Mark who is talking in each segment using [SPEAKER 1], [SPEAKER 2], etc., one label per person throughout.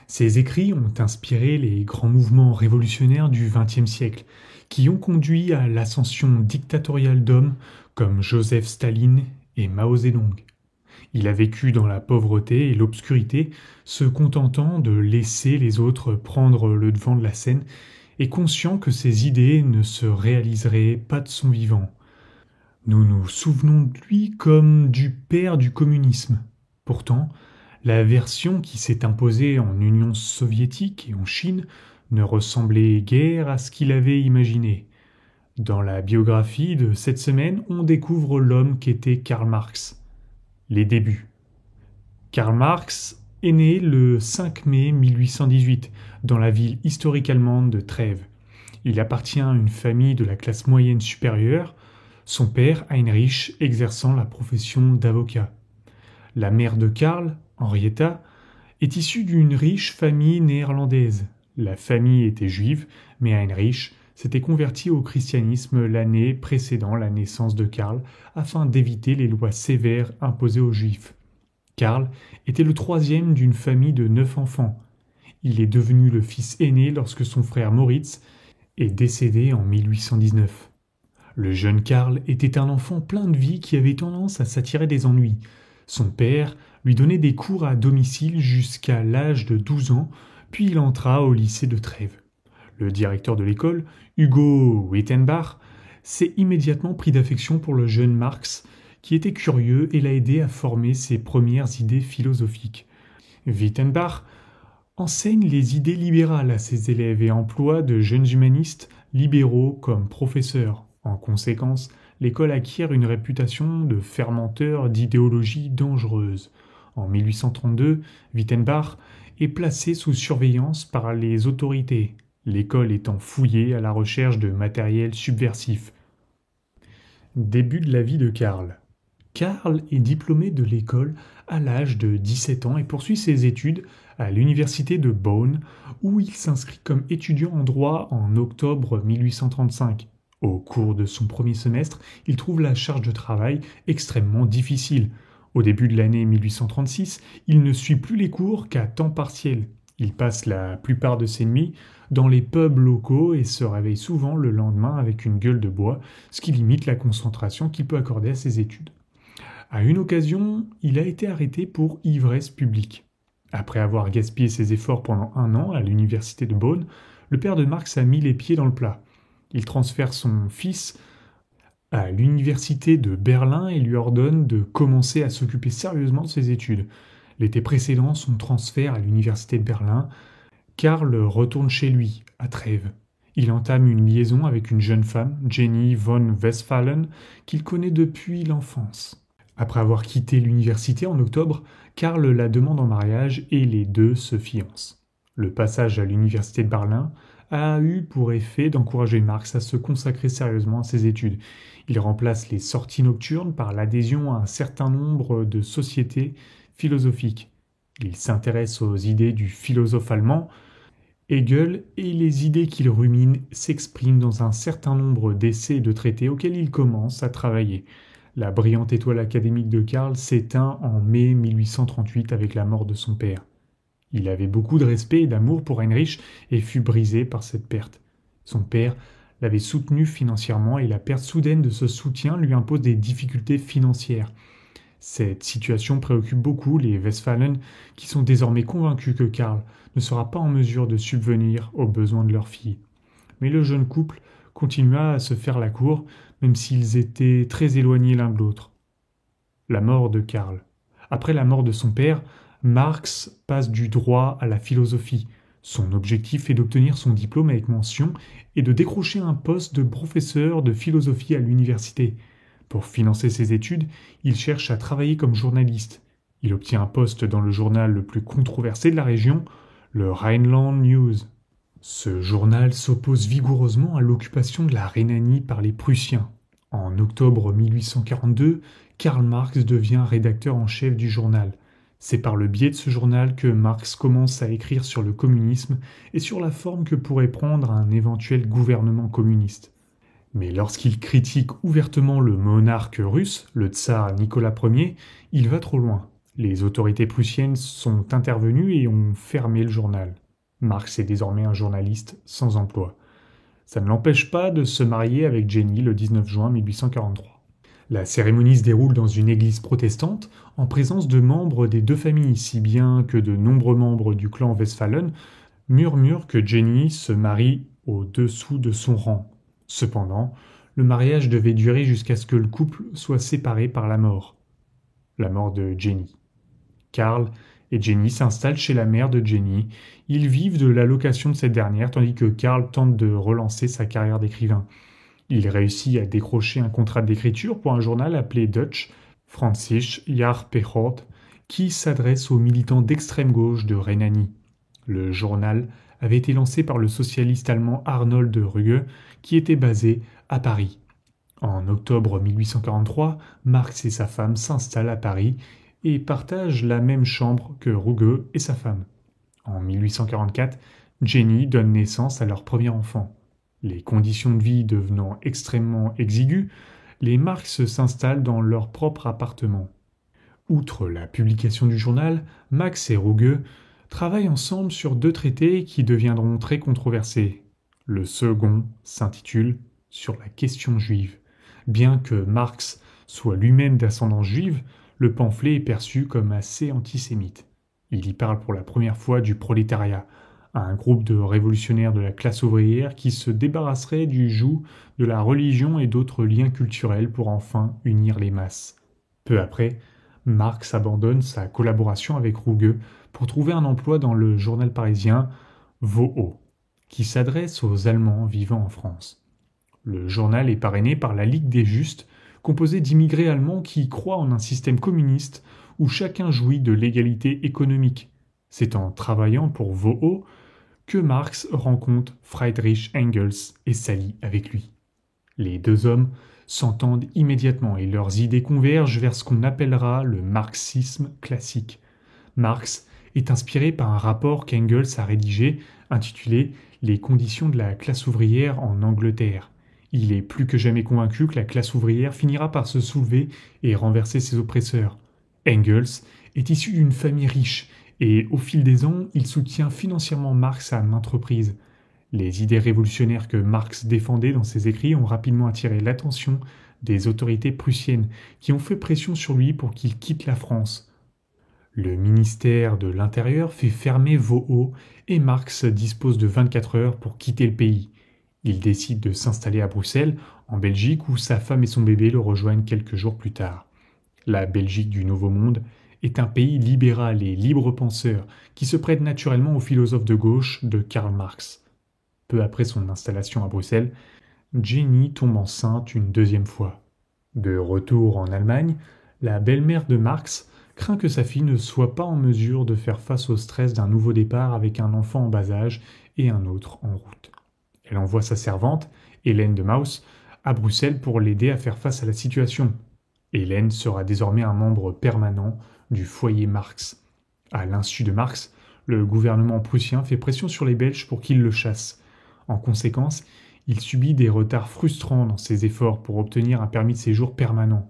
[SPEAKER 1] Ses écrits ont inspiré les grands mouvements révolutionnaires du XXe siècle, qui ont conduit à l'ascension dictatoriale d'hommes comme Joseph Staline et Mao Zedong. Il a vécu dans la pauvreté et l'obscurité, se contentant de laisser les autres prendre le devant de la scène et conscient que ses idées ne se réaliseraient pas de son vivant. Nous nous souvenons de lui comme du père du communisme. Pourtant, la version qui s'est imposée en Union soviétique et en Chine ne ressemblait guère à ce qu'il avait imaginé. Dans la biographie de cette semaine, on découvre l'homme qu'était Karl Marx. Les débuts. Karl Marx est né le 5 mai 1818 dans la ville historique allemande de Trèves. Il appartient à une famille de la classe moyenne supérieure, son père Heinrich exerçant la profession d'avocat. La mère de Karl, Henrietta, est issue d'une riche famille néerlandaise. La famille était juive, mais Heinrich s'était converti au christianisme l'année précédant la naissance de Karl afin d'éviter les lois sévères imposées aux juifs. Karl était le troisième d'une famille de 9 enfants. Il est devenu le fils aîné lorsque son frère Moritz est décédé en 1819. Le jeune Karl était un enfant plein de vie qui avait tendance à s'attirer des ennuis. Son père lui donnait des cours à domicile jusqu'à l'âge de 12 ans, puis il entra au lycée de Trèves. Le directeur de l'école, Hugo Wittenbach, s'est immédiatement pris d'affection pour le jeune Marx, qui était curieux et l'a aidé à former ses premières idées philosophiques. Wittenbach enseigne les idées libérales à ses élèves et emploie de jeunes humanistes libéraux comme professeurs. En conséquence, l'école acquiert une réputation de fermenteur d'idéologies dangereuses. En 1832, Wittenbach est placé sous surveillance par les autorités, l'école étant fouillée à la recherche de matériel subversif. Début de la vie de Karl. Karl est diplômé de l'école à l'âge de 17 ans et poursuit ses études à l'université de Bonn, où il s'inscrit comme étudiant en droit en octobre 1835. Au cours de son premier semestre, il trouve la charge de travail extrêmement difficile. Au début de l'année 1836, il ne suit plus les cours qu'à temps partiel. Il passe la plupart de ses nuits dans les pubs locaux et se réveille souvent le lendemain avec une gueule de bois, ce qui limite la concentration qu'il peut accorder à ses études. À une occasion, il a été arrêté pour ivresse publique. Après avoir gaspillé ses efforts pendant 1 an à l'université de Bonn, le père de Marx a mis les pieds dans le plat. Il transfère son fils à l'université de Berlin et lui ordonne de commencer à s'occuper sérieusement de ses études. L'été précédent son transfert à l'université de Berlin, Karl retourne chez lui, à Trèves. Il entame une liaison avec une jeune femme, Jenny von Westphalen, qu'il connaît depuis l'enfance. Après avoir quitté l'université en octobre, Karl la demande en mariage et les deux se fiancent. Le passage à l'université de Berlin a eu pour effet d'encourager Marx à se consacrer sérieusement à ses études. Il remplace les sorties nocturnes par l'adhésion à un certain nombre de sociétés philosophiques. Il s'intéresse aux idées du philosophe allemand Hegel et les idées qu'il rumine s'expriment dans un certain nombre d'essais et de traités auxquels il commence à travailler. La brillante étoile académique de Karl s'éteint en mai 1838 avec la mort de son père. Il avait beaucoup de respect et d'amour pour Heinrich et fut brisé par cette perte. Son père l'avait soutenu financièrement et la perte soudaine de ce soutien lui impose des difficultés financières. Cette situation préoccupe beaucoup les Westphalen qui sont désormais convaincus que Karl ne sera pas en mesure de subvenir aux besoins de leur fille. Mais le jeune couple continua à se faire la cour, même s'ils étaient très éloignés l'un de l'autre. La mort de Karl. Après la mort de son père, Marx passe du droit à la philosophie. Son objectif est d'obtenir son diplôme avec mention et de décrocher un poste de professeur de philosophie à l'université. Pour financer ses études, il cherche à travailler comme journaliste. Il obtient un poste dans le journal le plus controversé de la région, le Rhineland News. Ce journal s'oppose vigoureusement à l'occupation de la Rhénanie par les Prussiens. En octobre 1842, Karl Marx devient rédacteur en chef du journal. C'est par le biais de ce journal que Marx commence à écrire sur le communisme et sur la forme que pourrait prendre un éventuel gouvernement communiste. Mais lorsqu'il critique ouvertement le monarque russe, le tsar Nicolas Ier, il va trop loin. Les autorités prussiennes sont intervenues et ont fermé le journal. Marx est désormais un journaliste sans emploi. Ça ne l'empêche pas de se marier avec Jenny le 19 juin 1843. La cérémonie se déroule dans une église protestante en présence de membres des deux familles, si bien que de nombreux membres du clan Westphalen murmurent que Jenny se marie au-dessous de son rang. Cependant, le mariage devait durer jusqu'à ce que le couple soit séparé par la mort de Jenny. Karl et Jenny s'installent chez la mère de Jenny. Ils vivent de l'allocation de cette dernière, tandis que Karl tente de relancer sa carrière d'écrivain. Il réussit à décrocher un contrat d'écriture pour un journal appelé Dutch, Franzische Jahrpeocht, qui s'adresse aux militants d'extrême gauche de Rhénanie. Le journal avait été lancé par le socialiste allemand Arnold Ruge, qui était basé à Paris. En octobre 1843, Marx et sa femme s'installent à Paris et partagent la même chambre que Ruge et sa femme. En 1844, Jenny donne naissance à leur premier enfant. Les conditions de vie devenant extrêmement exiguës, les Marx s'installent dans leur propre appartement. Outre la publication du journal, Marx et Ruge travaillent ensemble sur 2 traités qui deviendront très controversés. Le second s'intitule « Sur la question juive ». Bien que Marx soit lui-même d'ascendance juive, le pamphlet est perçu comme assez antisémite. Il y parle pour la première fois du prolétariat, un groupe de révolutionnaires de la classe ouvrière qui se débarrasserait du joug de la religion et d'autres liens culturels pour enfin unir les masses. Peu après, Marx abandonne sa collaboration avec Ruge pour trouver un emploi dans le journal parisien WoO, qui s'adresse aux Allemands vivant en France. Le journal est parrainé par la Ligue des Justes, composée d'immigrés allemands qui croient en un système communiste où chacun jouit de l'égalité économique. C'est en travaillant pour WoO que Marx rencontre Friedrich Engels et s'allie avec lui. Les deux hommes s'entendent immédiatement et leurs idées convergent vers ce qu'on appellera le marxisme classique. Marx est inspiré par un rapport qu'Engels a rédigé intitulé « Les conditions de la classe ouvrière en Angleterre ». Il est plus que jamais convaincu que la classe ouvrière finira par se soulever et renverser ses oppresseurs. Engels est issu d'une famille riche et au fil des ans, il soutient financièrement Marx à maintes reprises. Les idées révolutionnaires que Marx défendait dans ses écrits ont rapidement attiré l'attention des autorités prussiennes qui ont fait pression sur lui pour qu'il quitte la France. Le ministère de l'Intérieur fait fermer WoO et Marx dispose de 24 heures pour quitter le pays. Il décide de s'installer à Bruxelles, en Belgique, où sa femme et son bébé le rejoignent quelques jours plus tard. La Belgique du Nouveau Monde est un pays libéral et libre-penseur qui se prête naturellement aux philosophes de gauche de Karl Marx. Peu après son installation à Bruxelles, Jenny tombe enceinte une 2e fois. De retour en Allemagne, la belle-mère de Marx craint que sa fille ne soit pas en mesure de faire face au stress d'un nouveau départ avec un enfant en bas âge et un autre en route. Elle envoie sa servante, Hélène de Maus, à Bruxelles pour l'aider à faire face à la situation. Hélène sera désormais un membre permanent du foyer Marx. À l'insu de Marx, le gouvernement prussien fait pression sur les Belges pour qu'ils le chassent. En conséquence, il subit des retards frustrants dans ses efforts pour obtenir un permis de séjour permanent.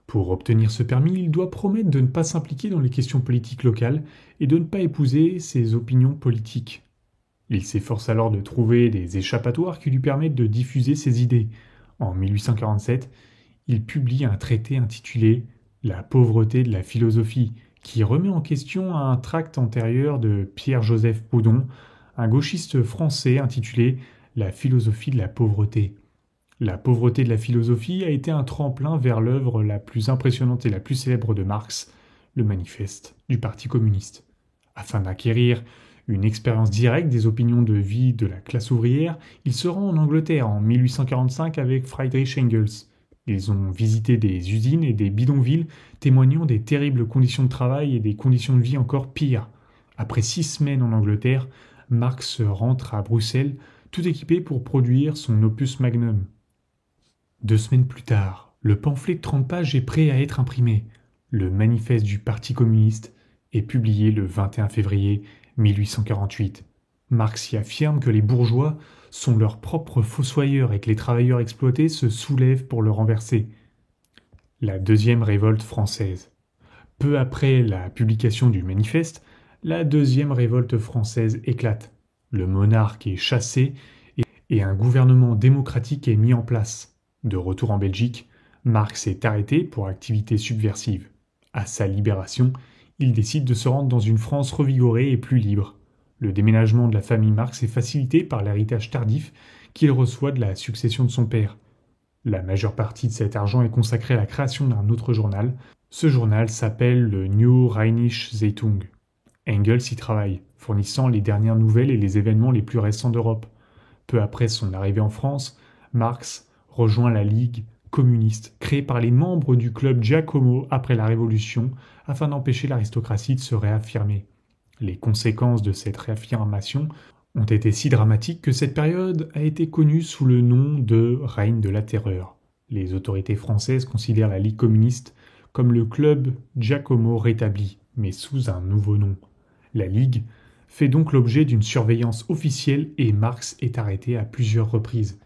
[SPEAKER 1] Pour obtenir ce permis, il doit promettre de ne pas s'impliquer dans les questions politiques locales et de ne pas épouser ses opinions politiques. Il s'efforce alors de trouver des échappatoires qui lui permettent de diffuser ses idées. En 1847, il publie un traité intitulé « La pauvreté de la philosophie » qui remet en question un tract antérieur de Pierre-Joseph Proudhon, un gauchiste français intitulé « La philosophie de la pauvreté ». La pauvreté de la philosophie a été un tremplin vers l'œuvre la plus impressionnante et la plus célèbre de Marx, le manifeste du Parti communiste. Afin d'acquérir une expérience directe des opinions de vie de la classe ouvrière, il se rend en Angleterre en 1845 avec Friedrich Engels. Ils ont visité des usines et des bidonvilles témoignant des terribles conditions de travail et des conditions de vie encore pires. Après 6 semaines en Angleterre, Marx rentre à Bruxelles tout équipé pour produire son opus magnum. 2 semaines plus tard, le pamphlet de 30 pages est prêt à être imprimé. Le manifeste du Parti communiste est publié le 21 février 1848. Marx y affirme que les bourgeois sont leurs propres fossoyeurs et que les travailleurs exploités se soulèvent pour le renverser. La 2e révolte française. Peu après la publication du manifeste, la deuxième révolte française éclate. Le monarque est chassé et un gouvernement démocratique est mis en place. De retour en Belgique, Marx est arrêté pour activité subversive. À sa libération, il décide de se rendre dans une France revigorée et plus libre. Le déménagement de la famille Marx est facilité par l'héritage tardif qu'il reçoit de la succession de son père. La majeure partie de cet argent est consacrée à la création d'un autre journal. Ce journal s'appelle le New Rheinische Zeitung. Engels y travaille, fournissant les dernières nouvelles et les événements les plus récents d'Europe. Peu après son arrivée en France, Marx rejoint la Ligue communiste, créée par les membres du club Giacomo après la Révolution, afin d'empêcher l'aristocratie de se réaffirmer. Les conséquences de cette réaffirmation ont été si dramatiques que cette période a été connue sous le nom de règne de la terreur. Les autorités françaises considèrent la Ligue communiste comme le club Giacomo rétabli, mais sous un nouveau nom. La Ligue fait donc l'objet d'une surveillance officielle et Marx est arrêté à plusieurs reprises.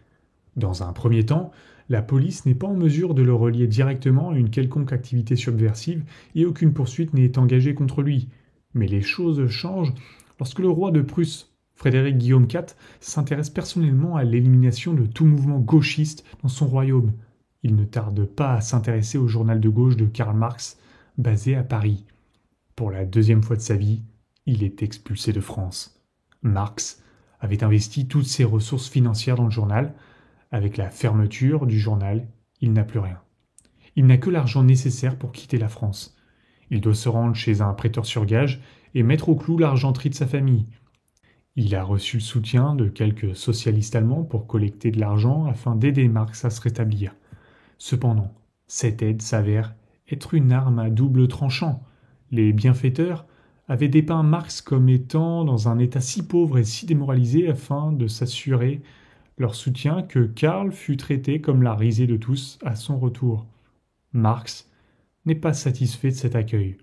[SPEAKER 1] Dans un premier temps, la police n'est pas en mesure de le relier directement à une quelconque activité subversive et aucune poursuite n'est engagée contre lui. Mais les choses changent lorsque le roi de Prusse, Frédéric Guillaume IV, s'intéresse personnellement à l'élimination de tout mouvement gauchiste dans son royaume. Il ne tarde pas à s'intéresser au journal de gauche de Karl Marx, basé à Paris. Pour la deuxième fois de sa vie, il est expulsé de France. Marx avait investi toutes ses ressources financières dans le journal. Avec la fermeture du journal, il n'a plus rien. Il n'a que l'argent nécessaire pour quitter la France. Il doit se rendre chez un prêteur sur gage et mettre au clou l'argenterie de sa famille. Il a reçu le soutien de quelques socialistes allemands pour collecter de l'argent afin d'aider Marx à se rétablir. Cependant, cette aide s'avère être une arme à double tranchant. Les bienfaiteurs avaient dépeint Marx comme étant dans un état si pauvre et si démoralisé afin de s'assurer leur soutien que Karl fut traité comme la risée de tous à son retour. Marx n'est pas satisfait de cet accueil.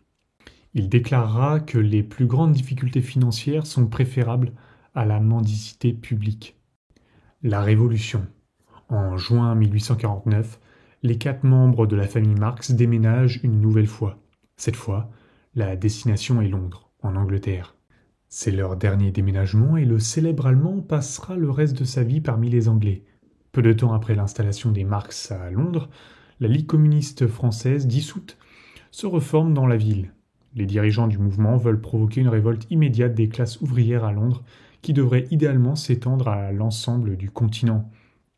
[SPEAKER 1] Il déclarera que les plus grandes difficultés financières sont préférables à la mendicité publique. La Révolution. En juin 1849, les 4 membres de la famille Marx déménagent une nouvelle fois. Cette fois, la destination est Londres, en Angleterre. C'est leur dernier déménagement et le célèbre Allemand passera le reste de sa vie parmi les Anglais. Peu de temps après l'installation des Marx à Londres, la Ligue communiste française, dissoute, se reforme dans la ville. Les dirigeants du mouvement veulent provoquer une révolte immédiate des classes ouvrières à Londres qui devrait idéalement s'étendre à l'ensemble du continent.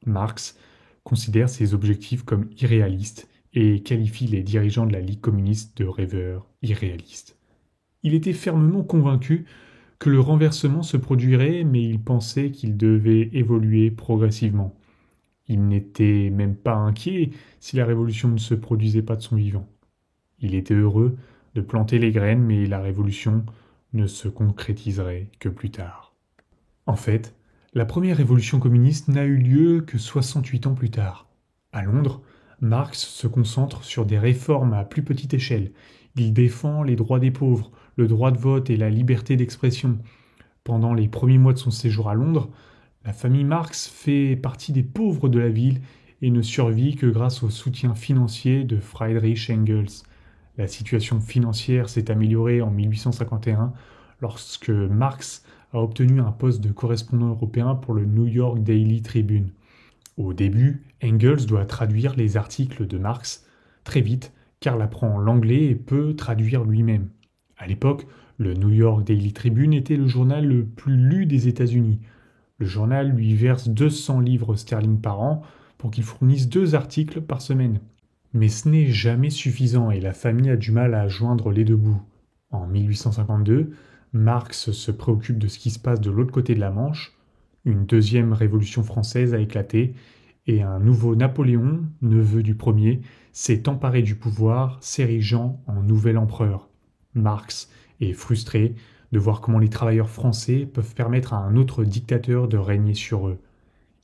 [SPEAKER 1] Marx considère ces objectifs comme irréalistes et qualifie les dirigeants de la Ligue communiste de rêveurs irréalistes. Il était fermement convaincu que le renversement se produirait, mais il pensait qu'il devait évoluer progressivement. Il n'était même pas inquiet si la révolution ne se produisait pas de son vivant. Il était heureux de planter les graines, mais la révolution ne se concrétiserait que plus tard. En fait, la première révolution communiste n'a eu lieu que 68 ans plus tard. À Londres, Marx se concentre sur des réformes à plus petite échelle. Il défend les droits des pauvres, le droit de vote et la liberté d'expression. Pendant les premiers mois de son séjour à Londres, la famille Marx fait partie des pauvres de la ville et ne survit que grâce au soutien financier de Friedrich Engels. La situation financière s'est améliorée en 1851 lorsque Marx a obtenu un poste de correspondant européen pour le New York Daily Tribune. Au début, Engels doit traduire les articles de Marx. Très vite, Karl apprend l'anglais et peut traduire lui-même. À l'époque, le New York Daily Tribune était le journal le plus lu des États-Unis. Le journal lui verse 200 livres sterling par an pour qu'il fournisse 2 articles par semaine. Mais ce n'est jamais suffisant et la famille a du mal à joindre les deux bouts. En 1852, Marx se préoccupe de ce qui se passe de l'autre côté de la Manche. Une deuxième révolution française a éclaté et un nouveau Napoléon, neveu du premier, s'est emparé du pouvoir, s'érigeant en nouvel empereur. Marx est frustré de voir comment les travailleurs français peuvent permettre à un autre dictateur de régner sur eux.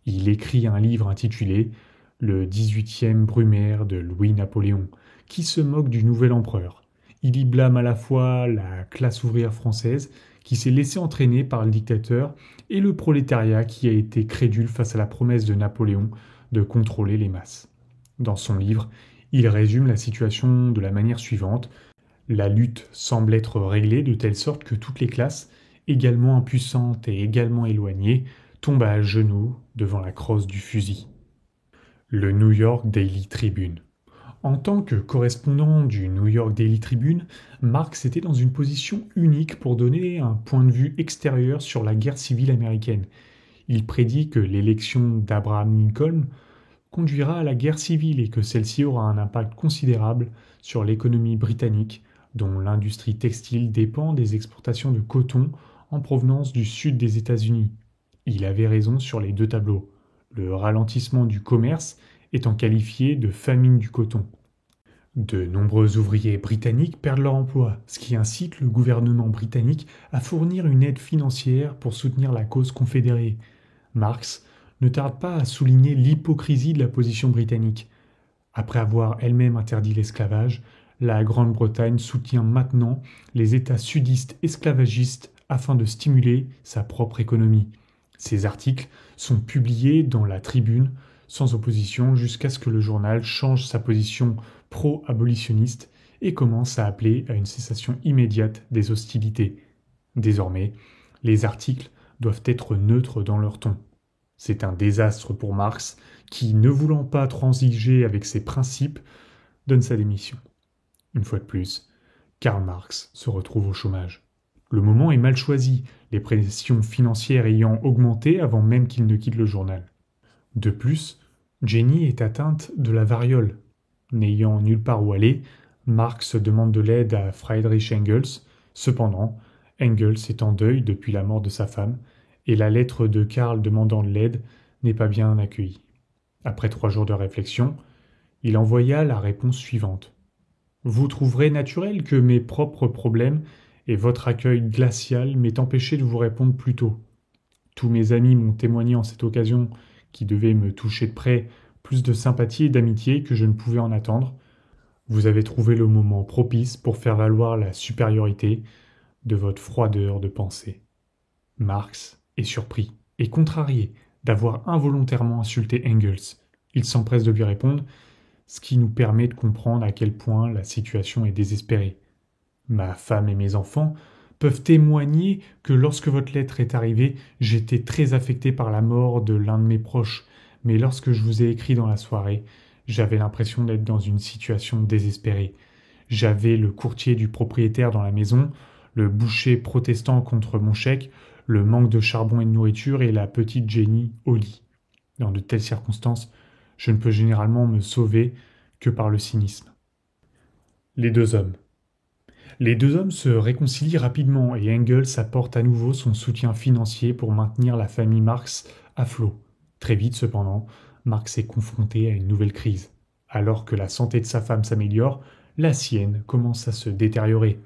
[SPEAKER 1] Il écrit un livre intitulé « Le 18e Brumaire de Louis-Napoléon » qui se moque du nouvel empereur. Il y blâme à la fois la classe ouvrière française qui s'est laissée entraîner par le dictateur et le prolétariat qui a été crédule face à la promesse de Napoléon de contrôler les masses. Dans son livre, il résume la situation de la manière suivante. La lutte semble être réglée de telle sorte que toutes les classes, également impuissantes et également éloignées, tombent à genoux devant la crosse du fusil. Le New York Daily Tribune. En tant que correspondant du New York Daily Tribune, Marx était dans une position unique pour donner un point de vue extérieur sur la guerre civile américaine. Il prédit que l'élection d'Abraham Lincoln conduira à la guerre civile et que celle-ci aura un impact considérable sur l'économie britannique, dont l'industrie textile dépend des exportations de coton en provenance du sud des États-Unis. Il avait raison sur les deux tableaux, le ralentissement du commerce étant qualifié de famine du coton. De nombreux ouvriers britanniques perdent leur emploi, ce qui incite le gouvernement britannique à fournir une aide financière pour soutenir la cause confédérée. Marx ne tarde pas à souligner l'hypocrisie de la position britannique. Après avoir elle-même interdit l'esclavage, la Grande-Bretagne soutient maintenant les États sudistes esclavagistes afin de stimuler sa propre économie. Ces articles sont publiés dans la Tribune sans opposition jusqu'à ce que le journal change sa position pro-abolitionniste et commence à appeler à une cessation immédiate des hostilités. Désormais, les articles doivent être neutres dans leur ton. C'est un désastre pour Marx qui, ne voulant pas transiger avec ses principes, donne sa démission. Une fois de plus, Karl Marx se retrouve au chômage. Le moment est mal choisi, les pressions financières ayant augmenté avant même qu'il ne quitte le journal. De plus, Jenny est atteinte de la variole. N'ayant nulle part où aller, Marx demande de l'aide à Friedrich Engels. Cependant, Engels est en deuil depuis la mort de sa femme, et la lettre de Karl demandant de l'aide n'est pas bien accueillie. Après 3 jours de réflexion, il envoya la réponse suivante. « Vous trouverez naturel que mes propres problèmes et votre accueil glacial m'aient empêché de vous répondre plus tôt. Tous mes amis m'ont témoigné en cette occasion qui devait me toucher de près plus de sympathie et d'amitié que je ne pouvais en attendre. Vous avez trouvé le moment propice pour faire valoir la supériorité de votre froideur de pensée. » Marx est surpris et contrarié d'avoir involontairement insulté Engels. Il s'empresse de lui répondre, ce qui nous permet de comprendre à quel point la situation est désespérée. Ma femme et mes enfants peuvent témoigner que lorsque votre lettre est arrivée, j'étais très affecté par la mort de l'un de mes proches, mais lorsque je vous ai écrit dans la soirée, j'avais l'impression d'être dans une situation désespérée. J'avais le courtier du propriétaire dans la maison, le boucher protestant contre mon chèque, le manque de charbon et de nourriture et la petite Jenny au lit. Dans de telles circonstances, je ne peux généralement me sauver que par le cynisme. Les deux hommes. Les deux hommes se réconcilient rapidement et Engels apporte à nouveau son soutien financier pour maintenir la famille Marx à flot. Très vite cependant, Marx est confronté à une nouvelle crise. Alors que la santé de sa femme s'améliore, la sienne commence à se détériorer.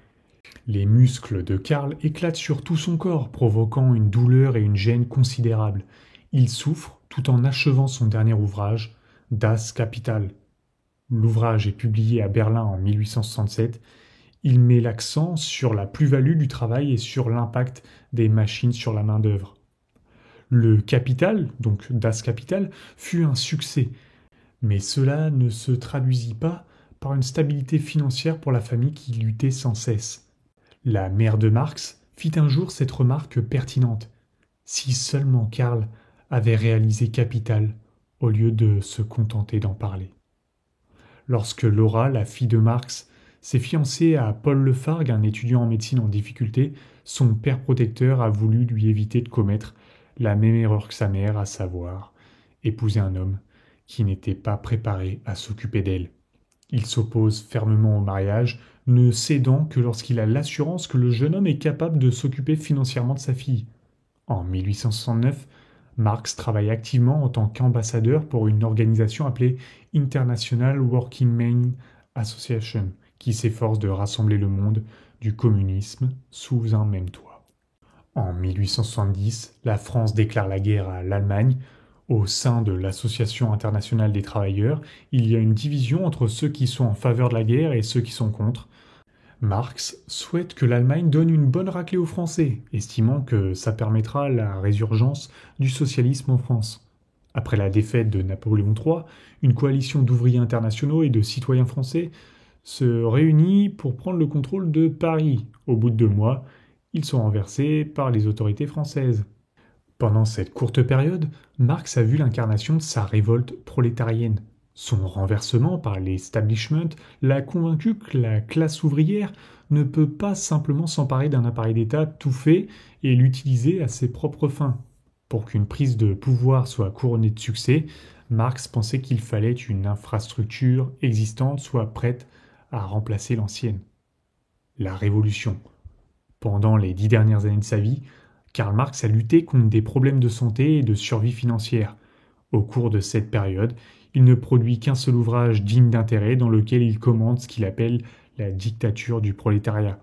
[SPEAKER 1] Les muscles de Karl éclatent sur tout son corps, provoquant une douleur et une gêne considérables. Il souffre tout en achevant son dernier ouvrage, Das Kapital. L'ouvrage est publié à Berlin en 1867. Il met l'accent sur la plus-value du travail et sur l'impact des machines sur la main-d'œuvre. Le Capital, donc Das Kapital, fut un succès, mais cela ne se traduisit pas par une stabilité financière pour la famille qui luttait sans cesse. La mère de Marx fit un jour cette remarque pertinente. Si seulement Karl avait réalisé Capital au lieu de se contenter d'en parler. Lorsque Laura, la fille de Marx, s'est fiancée à Paul Lefargue, un étudiant en médecine en difficulté, son père protecteur a voulu lui éviter de commettre la même erreur que sa mère, à savoir épouser un homme qui n'était pas préparé à s'occuper d'elle. Il s'oppose fermement au mariage, ne cédant que lorsqu'il a l'assurance que le jeune homme est capable de s'occuper financièrement de sa fille. En 1869, Marx travaille activement en tant qu'ambassadeur pour une organisation appelée International Working Men Association, qui s'efforce de rassembler le monde du communisme sous un même toit. En 1870, la France déclare la guerre à l'Allemagne. Au sein de l'Association internationale des travailleurs, il y a une division entre ceux qui sont en faveur de la guerre et ceux qui sont contre. Marx souhaite que l'Allemagne donne une bonne raclée aux Français, estimant que ça permettra la résurgence du socialisme en France. Après la défaite de Napoléon III, une coalition d'ouvriers internationaux et de citoyens français se réunit pour prendre le contrôle de Paris. Au bout de 2 mois, ils sont renversés par les autorités françaises. Pendant cette courte période, Marx a vu l'incarnation de sa révolte prolétarienne. Son renversement par l'establishment l'a convaincu que la classe ouvrière ne peut pas simplement s'emparer d'un appareil d'État tout fait et l'utiliser à ses propres fins. Pour qu'une prise de pouvoir soit couronnée de succès, Marx pensait qu'il fallait une infrastructure existante soit prête à remplacer l'ancienne. La révolution. Pendant les 10 dernières années de sa vie, Karl Marx a lutté contre des problèmes de santé et de survie financière. Au cours de cette période, il ne produit qu'un seul ouvrage digne d'intérêt dans lequel il commente ce qu'il appelle la dictature du prolétariat.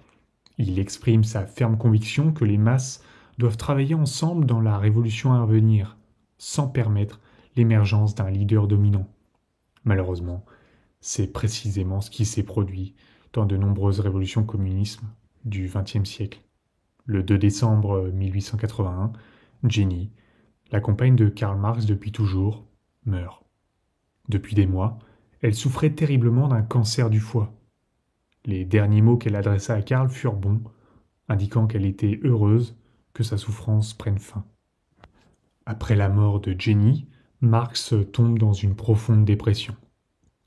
[SPEAKER 1] Il exprime sa ferme conviction que les masses doivent travailler ensemble dans la révolution à venir, sans permettre l'émergence d'un leader dominant. Malheureusement, c'est précisément ce qui s'est produit dans de nombreuses révolutions communistes du XXe siècle. Le 2 décembre 1881, Jenny, la compagne de Karl Marx depuis toujours, meurt. Depuis des mois, elle souffrait terriblement d'un cancer du foie. Les derniers mots qu'elle adressa à Karl furent bons, indiquant qu'elle était heureuse que sa souffrance prenne fin. Après la mort de Jenny, Marx tombe dans une profonde dépression.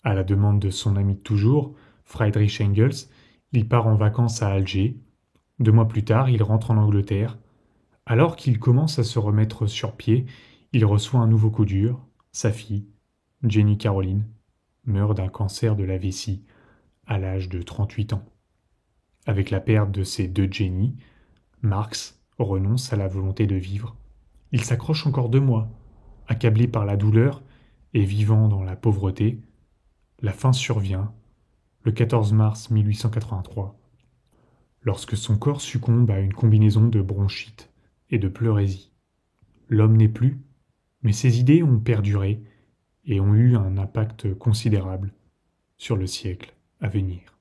[SPEAKER 1] À la demande de son ami de toujours, Friedrich Engels, il part en vacances à Alger. 2 mois plus tard, il rentre en Angleterre. Alors qu'il commence à se remettre sur pied, il reçoit un nouveau coup dur. Sa fille, Jenny Caroline, meurt d'un cancer de la vessie à l'âge de 38 ans. Avec la perte de ses 2 Jenny, Marx renonce à la volonté de vivre. Il s'accroche encore 2 mois, accablé par la douleur et vivant dans la pauvreté. La fin survient le 14 mars 1883, lorsque son corps succombe à une combinaison de bronchite et de pleurésie. L'homme n'est plus, mais ses idées ont perduré et ont eu un impact considérable sur le siècle à venir.